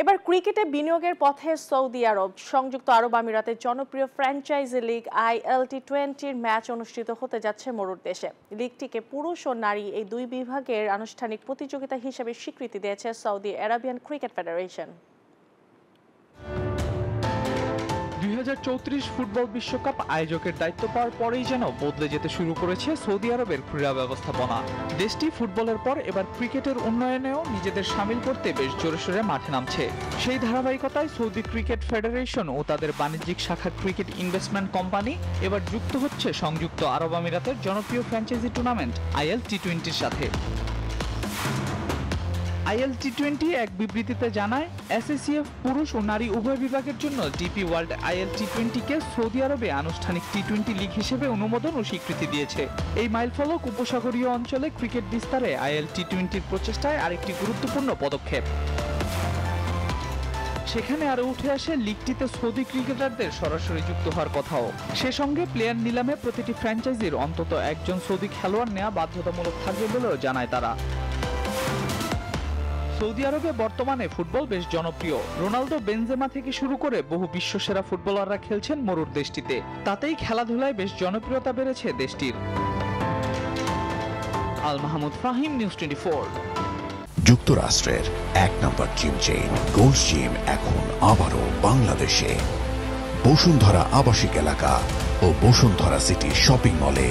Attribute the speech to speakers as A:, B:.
A: এবার ক্রিকেটে বিনিয়োগের পথে সৌদি আরব। সংযুক্ত আরব আমিরাতের জনপ্রিয় ফ্র্যাঞ্চাইজি লিগ ILT20-র ম্যাচ অনুষ্ঠিত হতে যাচ্ছে মরুর দেশে। লিগটিকে পুরুষ ও নারী এই দুই বিভাগের আনুষ্ঠানিক প্রতিযোগিতা হিসেবে স্বীকৃতি দিয়েছে Saudi Arabian cricket federation.
B: 2034 football বিশ্বকাপ আয়োজকের দায়িত্ব পাওয়ার পরেই যেন বদলে যেতে শুরু করেছে সৌদি আরবের ক্রীড়া ব্যবস্থাপনা। দেশটি ফুটবলের পর এবার ক্রিকেটের উন্নয়নেও নিজেদের সামিল করতে বেশ জোরে সোরে মাঠে নামছে। সেই ধারাবাহিকতায় সৌদি ক্রিকেট ফেডারেশন ও তাদের বাণিজ্যিক শাখা ক্রিকেট ইনভেস্টমেন্ট কোম্পানি এবার যুক্ত হচ্ছে সংযুক্ত আরব আমিরাতের জনপ্রিয় ফ্র্যাঞ্চাইজি টুর্নামেন্ট ILT20-র সাথে। ILT20 এক বিবৃতিতে জানায়, SACF পুরুষ ও নারী উভয় বিভাগের জন্য ডিপি ওয়ার্ল্ড ILT20-কে সৌদি আরবে আনুষ্ঠানিক টি20 লিগ হিসেবে অনুমোদন ও স্বীকৃতি দিয়েছে। এই মাইলফলক উপসাগরীয় অঞ্চলে ক্রিকেট বিস্তারে ILT20-র প্রচেষ্টায় আরেকটি গুরুত্বপূর্ণ পদক্ষেপ। সেখানে আরও উঠে আসে লিগটিতে সৌদি ক্রিকেটারদের সরাসরি যুক্ত হওয়ার কথাও। সে সঙ্গে প্লেয়ার নিলামে প্রতিটি ফ্র্যাঞ্চাইজির অন্তত একজন সৌদি খেলোয়াড় নেওয়া বাধ্যতামূলক থাকবে বলেও জানায় তারা। সৌদি আরবে বর্তমানে ফুটবল বেশ জনপ্রিয়। রোনালদো, বেনজেমা থেকে শুরু করে বহু বিশ্বসেরা ফুটবলাররা খেলছেন মরুর দেশটিতে। তাতেই খেলাধুলায় বেশ জনপ্রিয়তা বেড়েছে দেশটির। আল মাহমুদ ফাহিম, নিউজ 24।
C: যুক্তরাষ্ট্রের এক নম্বর জিম চেইন গোল্ড জিম এখন আবারও বাংলাদেশে। বসুন্ধরা আবাসিক এলাকা ও বসুন্ধরা সিটি শপিং মলে